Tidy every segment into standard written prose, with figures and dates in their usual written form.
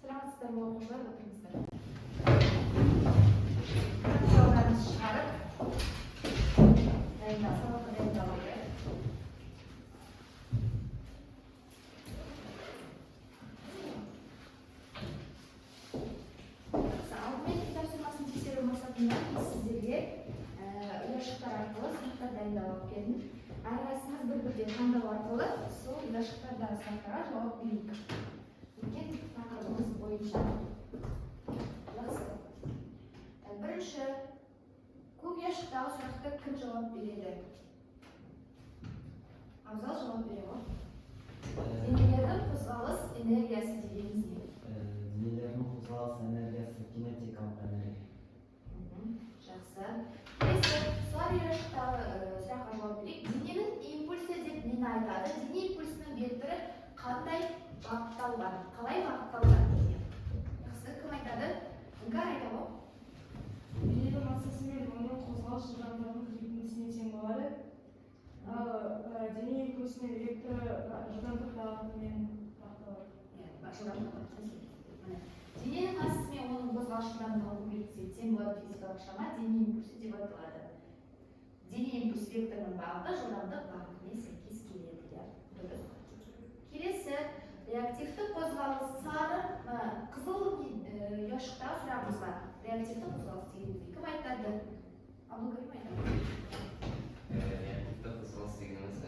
Саламатсыздар ма оқушылар, отырыңыздар. Жауаптарыңызды шығарып, сабаққа дайындалу керек. Алдымен тапсырмасын тексеру мақсатында сіздерге ұяшықтар арқылы сұрақтар дайындалып келдім. Әрқайсыңыз бір-бірден таңдау арқылы сол ұяшықтардағы сұрақтарға жауап берейік. Өткен тақырыбымыз бойынша. Бірінші, көк ұяшықтағы сұрақты кім жауап береді? Абзал жауап бере ма? Денелердің қозғалыс энергиясы дегеніміз не? Денелердің қозғалыс энергиясы кинетикалық энергия. Жақсы. Келесі, солар ұяшықтағы сұраққа жауап берейік. Дененің импульсы деп нені айтады? Дене импульсінің векторы қандай бағытталған? Қалай бағытталған дене? Жақсы, кім айтады? Іңкәр айта ма? Дененің массасы мен оның қозғалыс жылдамдығының қиындысына тең болады. Ал дене импульсінің векторы жылдамдық бағытымен бағытталады. Дененің массасы мен оның қозғалыс жылдамдығының белгісі тең болады физикалық шама дене импульсы деп аталады. Дене импульс векторының бағыты жылдамдық бағытымен сәйкес келеді. Дұрыс. Келесі, реактивті қозғалыс сары қызыл ұяшықтағы сұрағымыз бар. Реактивті қозғалыс дегеніміз кім айтады? Абдулкарим айтады. Реактивті қозғалыс дегеніміз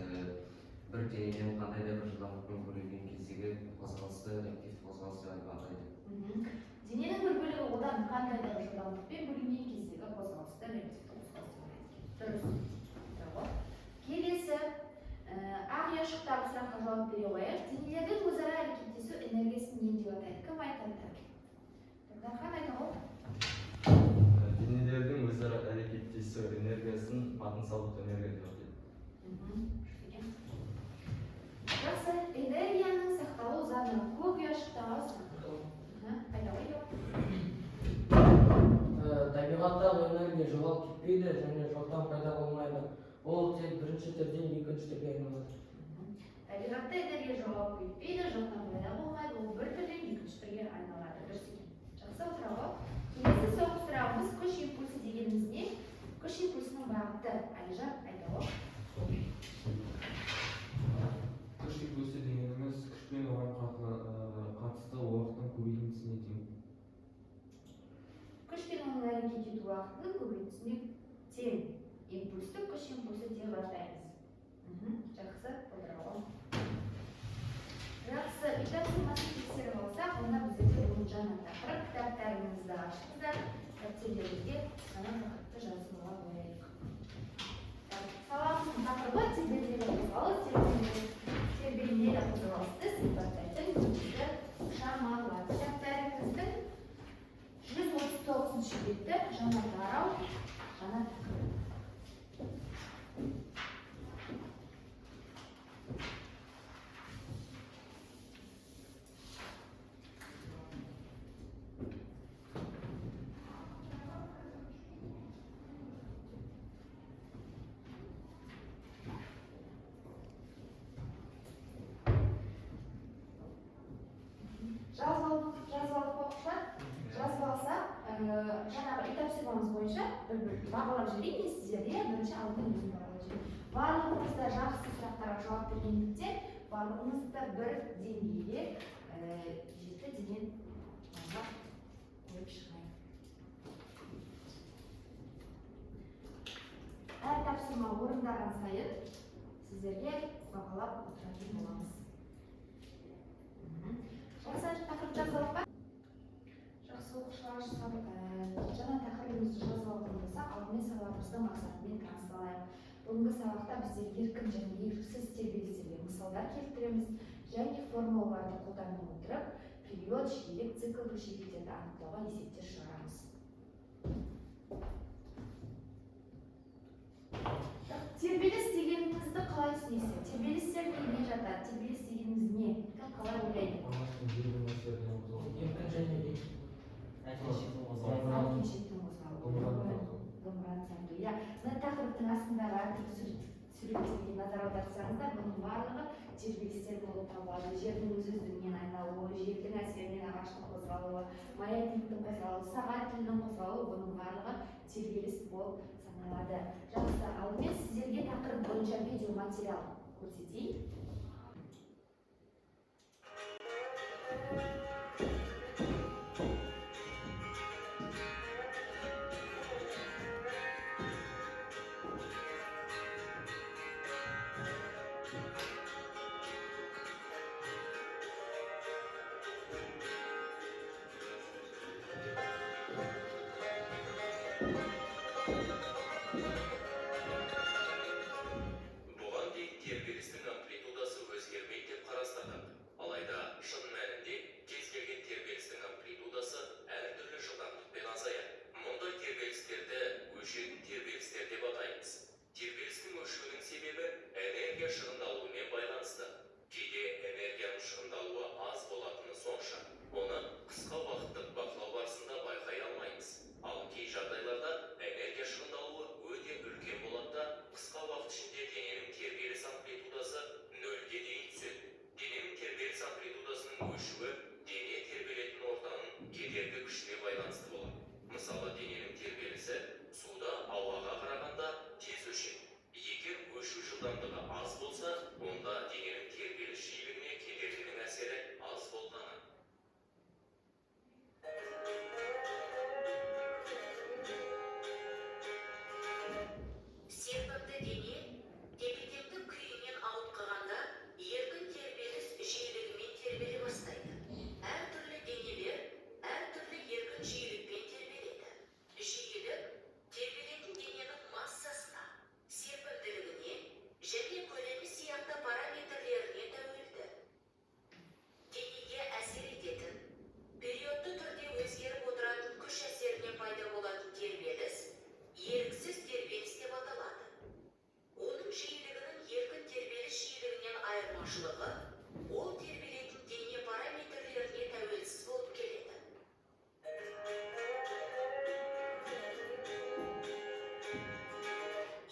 бір денеден қандай да бір жылдамдықпен бөлінген кездегі қозғалысты реактивті қозғалыс деп атайды. Дененің бір бөлігі одан қандай да бір жылдамдықпен бөлінген кездегі қозғалысты реактивті қозғалыс деп атайды. Дұрыс. Келесі, ақ ұяшықтағы сұраққа жауап бере қояйық. Денелердің өзара әрекеттесу энергиясын не деп атайды? Кім айтады? Дархан айта ғой. Денелердің өзара әрекеттесу энергиясын потенциалдық энергия деп атайды. Жақсы, энергияның сақталу заңы көк ұяшықтағы айта ғой. Табиғаттағы энергия жоғалып кетпейді және жоқтан пайда болмайды. Ол тек бірінші түрден екінші түрге айналады. Табиғатта энергия жоғалып кетпейді, жоқтан пайда болмайды. Ол бір түрден екінші түрге айналады. Дұрыс екен. Жақсы отыра ғой. Келесі соңғы сұрағымыз күш импульсы дегеніміз не? Күш импульсінің бағыты. Айжан айта ғой. Күш импульсы дегеніміз күш пен оған қатысты уақыттың көбейтіндісіне тең. Күш пен оның әрекет ету уақытының көбейтісіне тең. Импульсті күш импульсы деп атаймыз. Жақсы, отыра ғой. Жақсы, тапсырмасын тексеріп алсақ, онда біздерде бұл жаңа тақырып. Кітаптарыңызды ашыңыздар, дәптерлеріңізге жаңа тақырыпты жазуға қояйық. Сабағымыздың тақырыбы тербелмелі қозғалыс, тербелмелі қозғалысты сипаттайтын негізгі шамалар. Кітаптарыңыздың 139-шы беті жаңа тарау, жаңа тақырып. Жазып оқушылар, жазып алсақ, жаңағы үй тапсырмамыз бойынша бір-бір бағалап жіберейін мен сіздерге. Бірінші алдымен өзім бағалап жіберейін. Барлығыңыз да жақсы сұрақтарға жауап бергендіктен барлығыңыз да бір деңгейге жеті деген қойып шығайын. Әр тапсырма орындаған сайын сіздерге бағалап отыратын боламыз. Жақсы, тақырып жазып ба? Жақсы оқушылар, жаңа тақырыбымызды жазып алған болсақ, алдымен сабағымыздың мақсатымен таныстырайық. Бүгінгі сабақта біздер еркін және еріксіз тербелістерге мысалдар келтіреміз және формулаларды қолдана отырып, период, жиілік, цикл жиіліктерді анықтауға есептер шығарамыз. Тербеліс дегенімізді қалай түсінесіздер? Тербелістер неге жатады? Тербеліс дегеніміз не? Қалай ойлайды? Еркін және Әкешектің қозғалуы. Иә, мына тақырыптың астындағы әртүрлі суреттерге назар аударсаңыздар, бұның барлығы тербелістер болып табылады. Жердің өз-өзінен айналуы, желдің әсерінен ағаш ағаштың қозғалуы, маятниктің қозғалуы, сағат тілінің қозғалуы, бұның барлығы тербеліс болып саналады. Жақсы, алдымен сіздерге тақырып бойынша видеоматериал көрсетейін. Бұған дейін тербелістің амплитудасы өзгермейді деп қарастырдық. Алайда шын мәнінде кез келген тербелістің амплитудасы әртүрлі жылдамдықпен азаяды. Мұндай тербелістерді өшетін тербелістер деп атаймыз. Тербелістің өшуінің себебі энергия шығындалуымен байланысты. Кейде энергияның шығындалуы аз болатыны сонша, оны қысқа уақыттық бақылау барысында байқай алмаймыз. Ал кей жағдайларда энергия шығындалуы өте үлкен болады да, қысқа уақыт ішінде дененің тербеліс амплитудасы нөлге дейін түседі. Дененің тербеліс амплитудасының өшуі дене тербелетін ортаның кедергі күшіне байланысты болады. Мысалы, дененің тербелісі суда ауаға қарағанда тез өшеді. Егер өшу жылдамдығы аз болса, онда дененің тербеліс жиілігіне кедергінің әсері аз болғаны. Серпімді дене тепе-теңдік күйінен ауытқығанда еркін тербеліс жиілігімен тербеле бастайды. Әртүрлі денелер әртүрлі еркін жиілікпен тербеледі. Жиілік тербелетін дененің массасына, серпімділігіне және көлемі сияқты параметрлеріне тәуелді. Денеге әсер ететін, периодты түрде өзгеріп отыратын күш әсерінен пайда болатын тербеліс еріксіз тербеліс деп аталады. Оның жиілігінің еркін тербеліс жиілігінен айырмашылығы, ол тербелетін дене параметрлеріне тәуелсіз болып келеді.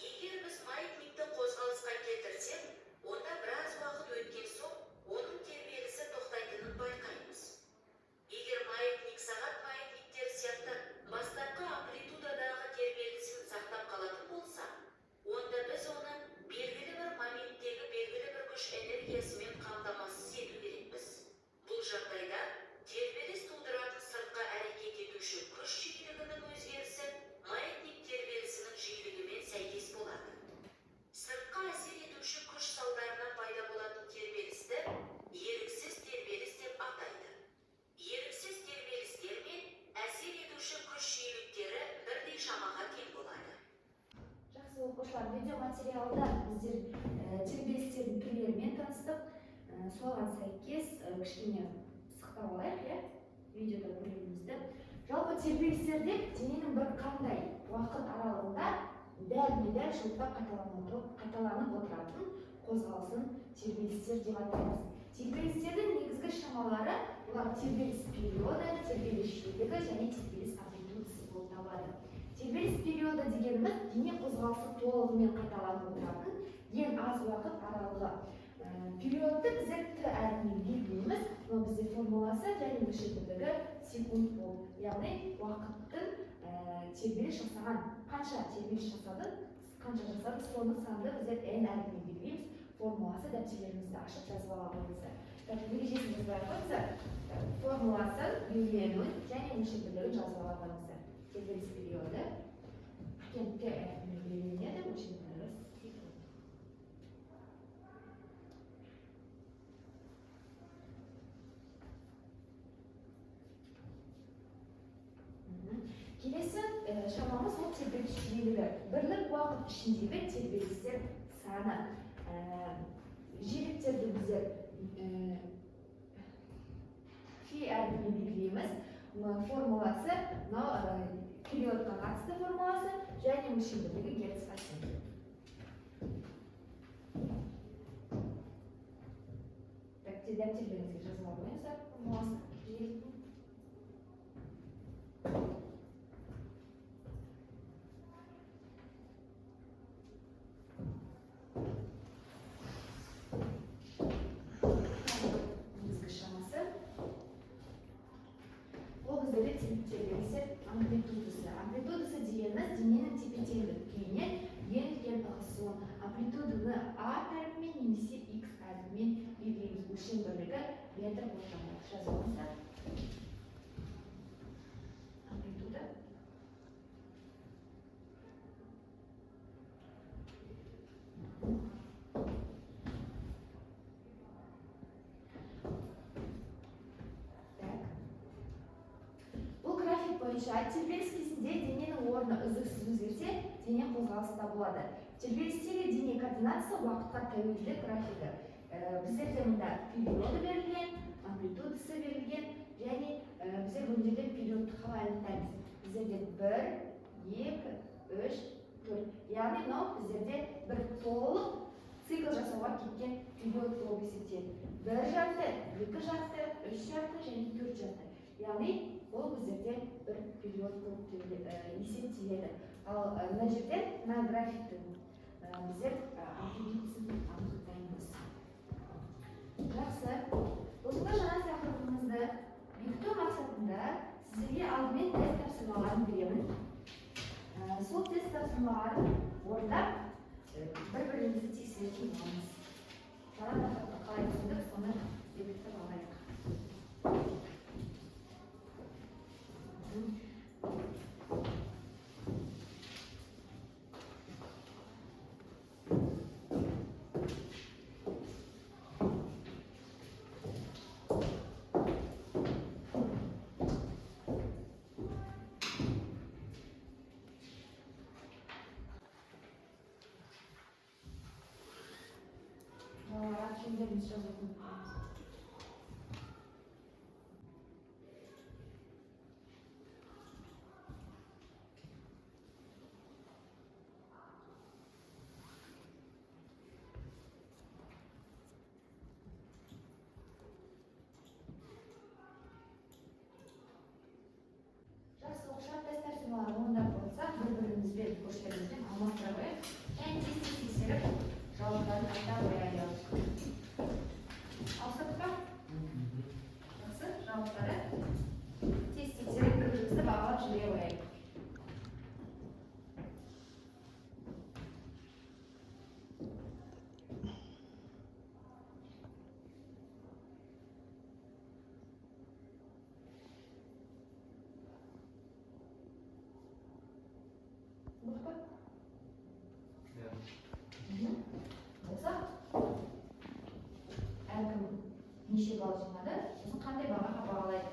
Егер біз маятникті қозғалысқа келтірсек, онда біраз уақыт өткен соң, оның тербелісі тоқтайтынын байқаймыз. Егер маятник сағат маятниктер сияқты бастапқы амплитудадағы тербелісін сақтап қалатын болса, онда біз оны белгілі бір моменттегі белгілі бір күш энергиясымен қамтамасыз ету керекпіз. Бұл жағдайда тербеліс тудыратын сыртқы әрекет етуші күш жиілігінің өзгерісі маятник тербелісінің жиілігімен сәйкес болады. Сыртқы әсер етуші күш салдарынан пайда болатын тербелісті еріксіз тербеліс деп атайды. Еріксіз тербелістер мен әсер етуші күш жиіліктері бірдей шамаға тең болады. Жақсы оқушылар, видеоматериалда біздер тербелістердің түрлерімен таныстық. Соған сәйкес кішкене пысықтап алайық, иә? Видеода көретінімізді. Жалпы тербелістерде дененің бір қандай уақыт аралығында дәл-дәл жылдап қайталанып отыратын қозғалысын тербелістер деп атаймыз. Тербелістердің негізгі шамалары олар тербеліс периоды, тербеліс жиілігі және тербеліс амплитудасы болып табылады. Тербеліс периоды дегеніміз дене қозғалысы толығымен қайталанып отыратын ең аз уақыт аралығы. Периодты біздер Т әрпімен белгілейміз, но бізде формуласы және өлшемділігі секунд болып. Яғни уақыттың тербеліс жасаған, қанша тербеліс жасады, соны санды біздер N әрпімен белгілейміз. Формуласы дәптерлерімізді ашып жазып алғанымызды. Ережесін жазып алғанымызды, формуласын, белгіленуін және өлшемділігін жазып алғанымызды. Тербеліс периоды Т әрпімен белгіленеді, өлшемділігі секунд. Келесі шамамыз ол тербеліс жиілігі. Бірлік уақыт ішіндегі тербелістер саны. Жиіліктерді біздер фи әрпімен белгілейміз. Формуласы периодқа қатысты формуласы және өлшемділігі герцқа тең. Дәптерлеріңізге жазып алыңыздар формуласын жиіліктің. Негізгі шамасы тербелісі амплитудасы. Амплитудасы дегеніміз дененің тепе-теңдік күйіне ең үлкен ығысуы. Амплитуданы А әріпімен немесе X әріпімен белгілейміз. Өлшем бірлігі метр болып табылады. Жазылыңыздар. Амплитуда. Бұл график бойынша тербеліс кезінде дененің орны үздіксіз өзгерсе, дене қозғалыста болады. Тербелістегі дене координациясы уақытқа тәуелділік графигі. Біздерде мұнда периоды берілген, амплитудасы берілген, және біздер бұл жерде периодты қалай анықтаймыз. Біздерде 1, 2, 3, 4. Яғни мынау біздерде бір толық цикл жасауға кеткен период болып есептеледі. 1 жарты, 2 жарты, 3 жарты және 4 жарты. Яғни ол біздерде бір период болып есептеледі. Ал мына жерде мына графиктің біздер амплитудасын анықтаймыз. Жақсы. Осында жаңа тақырыбымызды бекіту мақсатында сіздерге алдымен тест тапсырмаларын беремін. Сол тест тапсырмаларын орындап бір-бірімізді тексеретін боламыз. Жаңа тақырыпты қалай түсіндік, соны бекітіп алайық. Şimdi жазатын. Жақсы, ұқсап тест тапсырмаларын орындап болсақ, бір-бірімізбен көршілерімізбен алмастыра қояйық. Және тексеріп, жауаптарын айта қояйық. Алсақ па? Жақсы, жауаптары тексеріп бір-бірімізді бағалап жібере қояйық. Әркім неше балл жинады, сосын қандай бағаға бағалайды?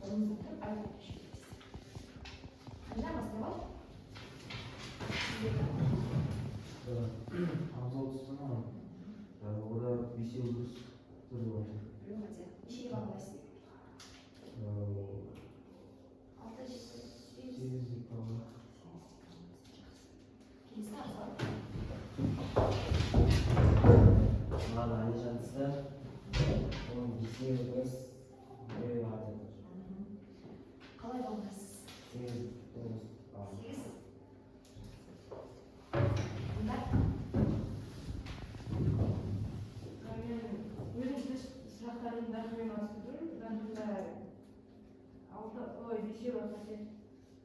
Қолыңызды тұрып айтып жүріңіз. Қанша бастап ал? Абзал тұсына ода 5 дұрыс түрі бар. Нешеге бағалайсың? 6, 7, 8 деп бағалайық. Келесі абзал. Мынада Алишансы, оның 5 дұрыс түрі бар деп. Қалай бағалайсыз? 8 дұрыс бар. 8. Мұнда? Мен өзім тест сұрақтарымды дәлмен ауыстырдым. Дәлімді 5-еу қате.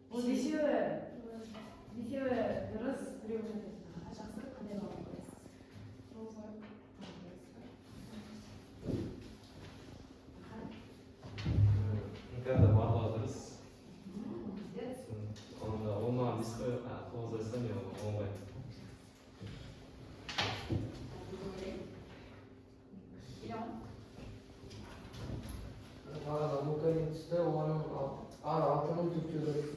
Ол 5-еу дұрыс, 3-еу қате. Жақсы, қандай баға қоясыз? Никогда барлығы дұрыс. Молодец. Онда ол маған 5 қойып, 9 айтсам, мен оңбай. Бұл количество оның ар 6408.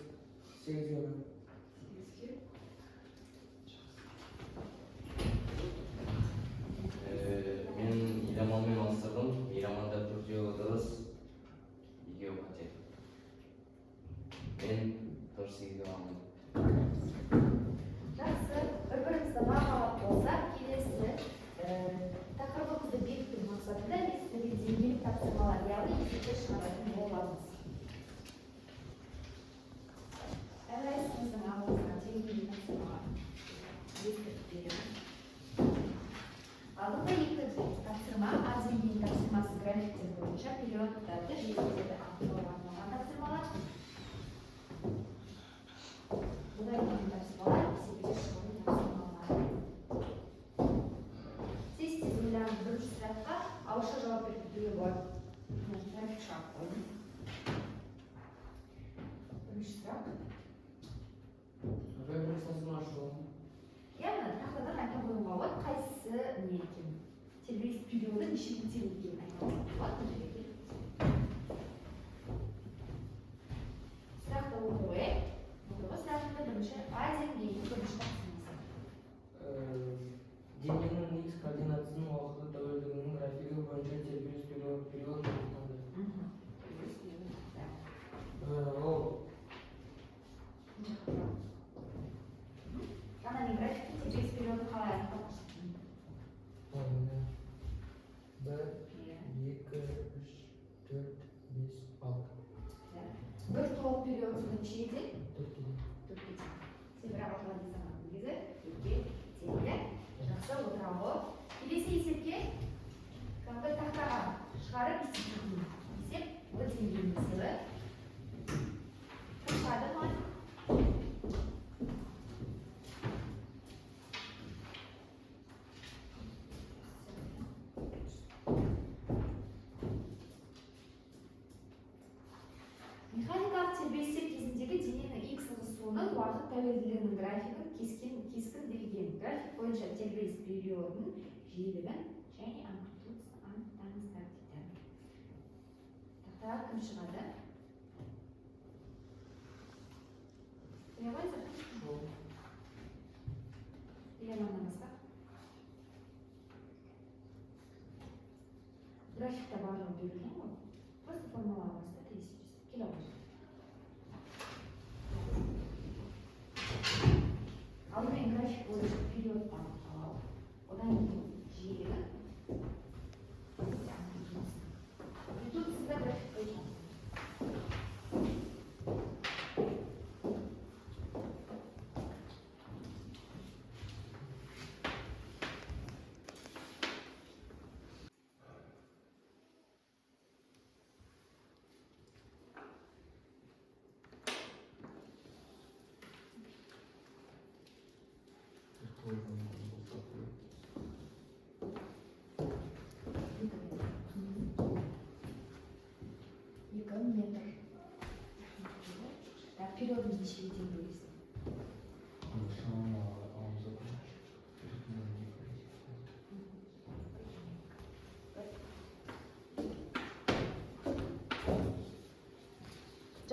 Мен Иламанмен алыстырдым. Иламанда 4-еу дұрыс, 2-еу қате. Мен 4-8-ге алдым. Жақсы, бір-бірімізді бағалап болсақ, келесі тақырыбымызды бекіту мақсатында мен сіздерге деңгейлік тапсырмалар, яғни есептер шығаратын боламыз. Әрқайсымыздың алдымызға деңгейлік тапсырмалар ескертіп беремін. Алдыңғы екі тапсырма, А деңгейінің тапсырмасы графиктер бойынша периодтарды желілерді анықтауға арналған тапсырмалар. жауап беріп кетуге болады. График шығарып қойдым. Бірінші сұрақ. Біріншісін ашу. Иә, мына тақтадан айта қоюға болады, қайсысы не екен. Тербеліс периоды неше метр екенін айта қоюға болады. Сұрақты оқи қояйық. Сұрақтың бірінші А деңгейінің бірінші тақсырмасы. Дененің X координатысының уақыты тәуелдігінің графигі бойынша тербеліс периодын анықтаңыз. Ол Ана мен графикте тербеліс периодын қалай анықтап көрсетемін? 1, 2, 3, 4, 5, 6. Бір толық период нешеге тең? 4. Төртке тең. Сен бірақ отырған дейсің негізі 2-ге тең, иә? Жақсы отыра ғой. Келесі есепке кімді тақтаға шығарып есептеймін. Есеп бір деңгейдің есебі. Шығады ма? Механикалық тербелістер кезіндегі дененің X ығысуының уақыт тәуелділігінің графигін кескінделген. График бойынша тербеліс периодының жиілігін және амплитудасын анықтаңыздар дейді. Тақтаға кім шығады? Біле қойсың? Елеманнан басқа? Графикта барлығы берілген ғой. Просто формулаға бастады есептесіп келе ғой. Алдымен график бойынша периодты анықтау. Одан кейін жиілігін. Амплитудасында график бойынша. Периодын нешеге тең бөлесің?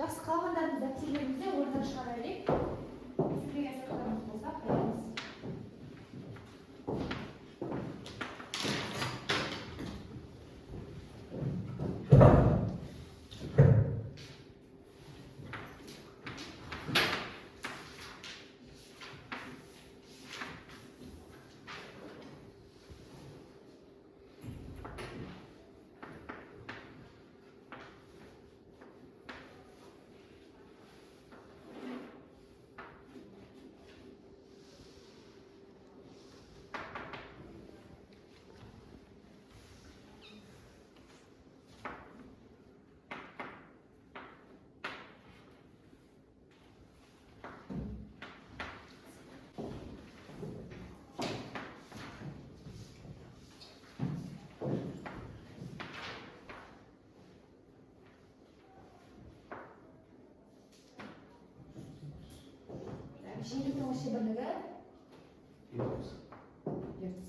Жақсы, қалғандарын дәптерлерімізде орнынан шығара берейік. Түсінбеген сұрақтарымыз болса қоямыз. Жиіліктің өлшем бірлігі? Герц.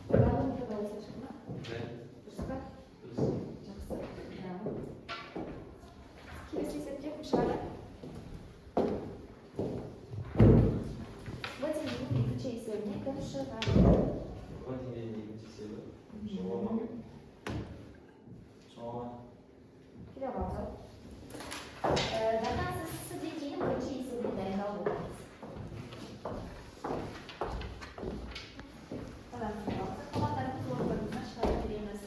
Барлығы да осы шығын ма? Дұрыс па? Жақсы. Браво. Келесі есепке кім шығады? Вот деңгейдің екінші есебіне кім шығады? Вот деңгейдің екінші есебі. Жоғалма. Келе қалды. Дата сызысы деңгейінің бірінші есебіне дайындалып отырмыз. Қалғандарымыз орындарымызға шығара береміз.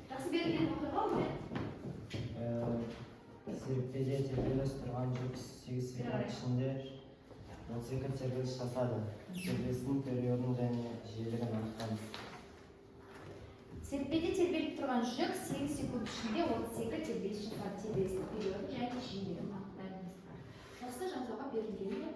Жақсы берілген оқиға ма? Серіппеде тербеліс тұрған 8 секунд ішінде 32 тербеліс жасады. Тербелістің периодын және жиілігін анықтаңыз. Серпеде тербеліп тұрған жүк 8 секунд ішінде 32 тербеліс жасап тербелістің периоды және жиілігін анықтаймыз. Осы жазуға берілген.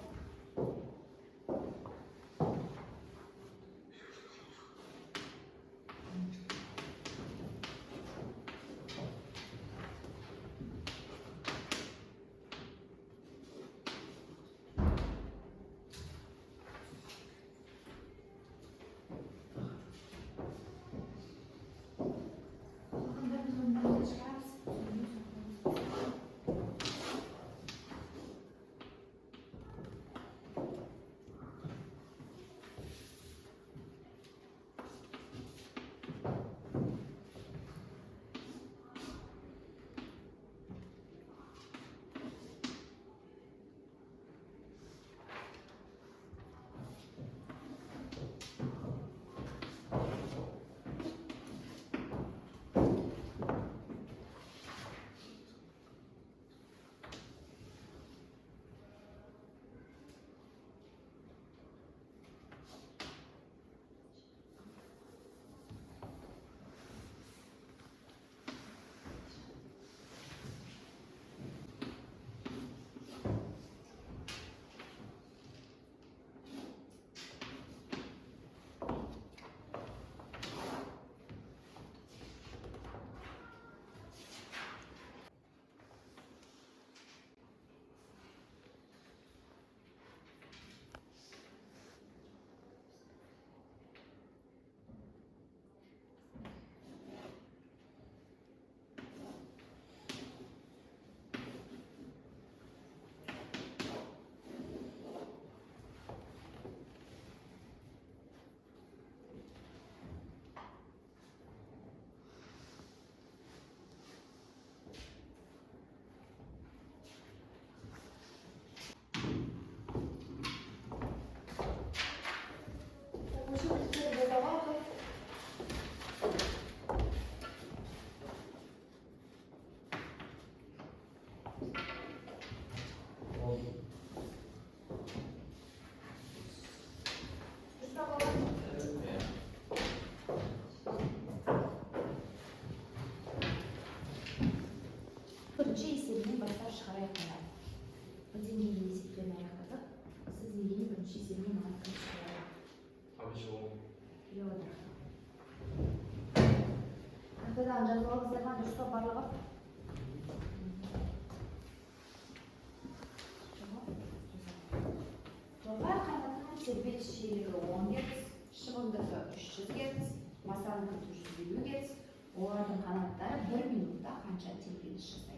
Бірінші есебінен бастап шығарайық қояды. Бұл деңгейін есептен аяқтадық. Сіз деңгейін бірінші есебінен аяқтап шығарайық. Қайтадан жазып алыңыздар ма? Дұрыс па барлығы? Жоғары қанаттың тербеліс жиілігі 10 Гц, шығымдығы 300 Гц, масаның 450 Гц. Олардың қанаттары 1 минутта қанша тербеліс жасайды?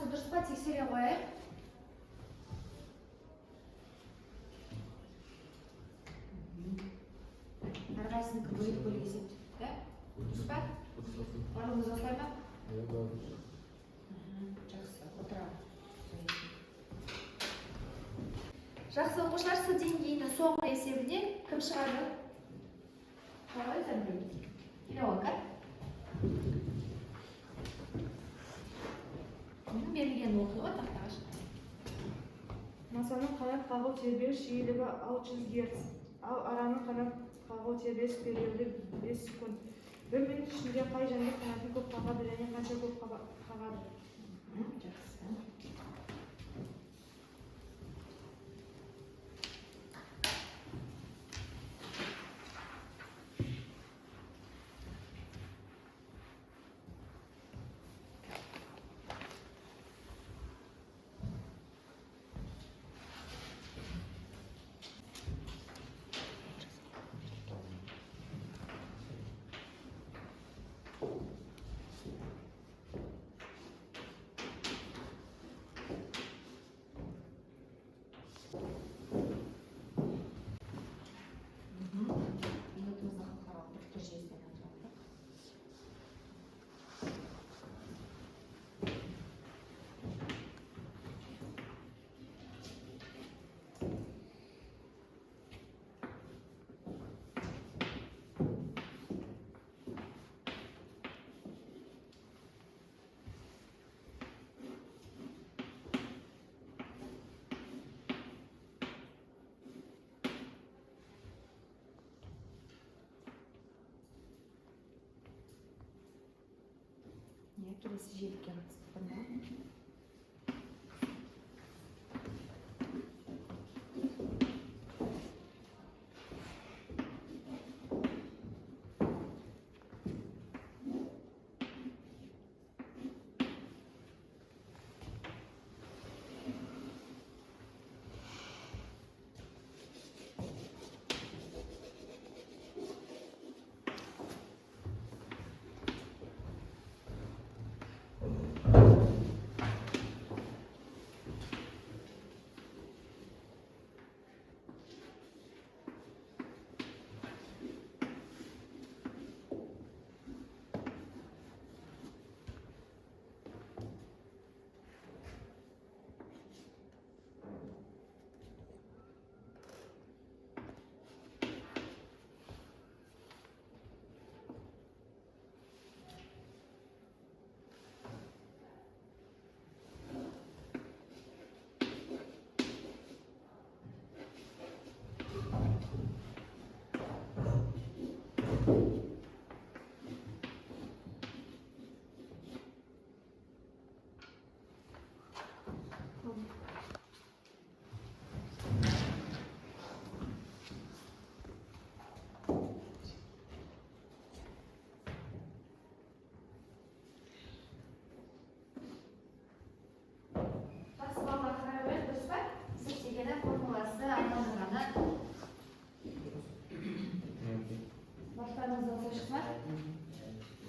жақсы, дұрыс па? Тексере қояйық. Әрқайсынікі бөлек есептейік, иә? Дұрыс па? Барлығымыз осылай ма? Жақсы, отырамын. Жақсы оқушылар, С деңгейінің соңғы есебіне кім шығады? Қалай өздерін келе оңға. Берілген оқиға тақтаға шығады. Масаның қанат қағу тербеліс жиілігі 600 Гц. Ал араның қанат қағу тербеліс периоды 5 секунд. 1 минут ішінде қай жәндік қанатын көп қағады және қанша көп қағады? Жақсы. Минутымызды халықаралық біріктіру жүйесінен ажыратып. Келесі желікке қатысты.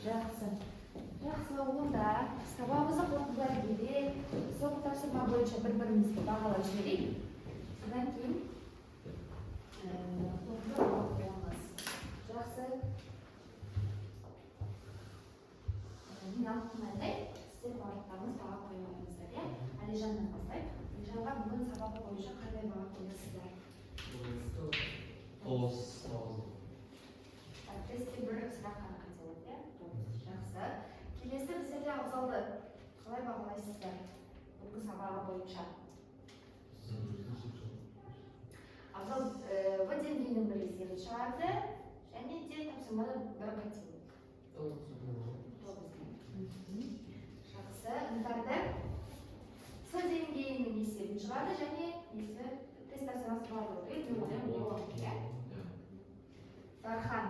Жақсы. Жақсы, онда сабағымызды қорытындылай келе, соңғы тапсырма бойынша бір-бірімізді бағалап жіберейік. Содан кейін қорытынды қоямыз. Жақсы. Мен алтынайдай, сіздер барлықтарыңыз баға қойып алыңыздар, иә? Әлижаннан бастайық. Әлижанға бүгін сабағы бойынша қандай баға қоясыздар? 9. Тестте бір сұрақ қана қателік, иә? Жақсы. Келесі біздерде абзалды қалай бағалайсыздар? Бүгінгі сабағы бойынша. Абзал В деңгейінің бір есебін шығарды, және де тапсырмада бір қателік. Жақсы. Ынтарды С деңгейінің есебін шығарды, және тест тапсырмасы барлығы. Дархан.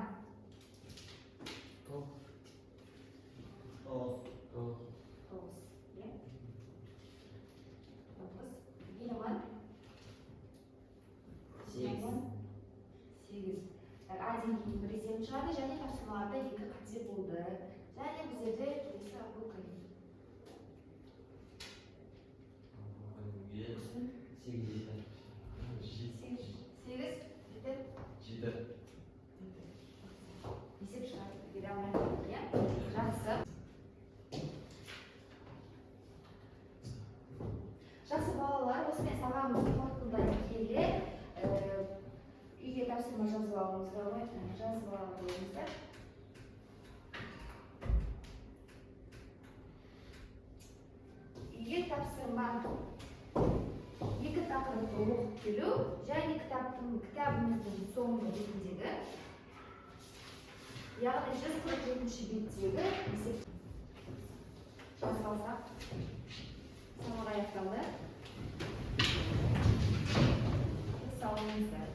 Еліман. 8. А деңгейінің бір есебін шығарды, және тапсырмаларда 2 қате болды. Және біздерде келесі бұл қиын. 8 жетер. 8 жетеді. 7. Есеп шығарып бере алмаймын, иә? Жақсы. Жақсы балалар, осымен сабағымызды қорытындылай келе, үйге тапсырма жазып алыңыздар. Үйге тапсырма 2 тақырыпты оқып келу және кітабымыздың соңғы бетіндегі, яғни 147-ші беттегі есеп жазып алсақ, сабақ аяқталды. Сау болыңыздар.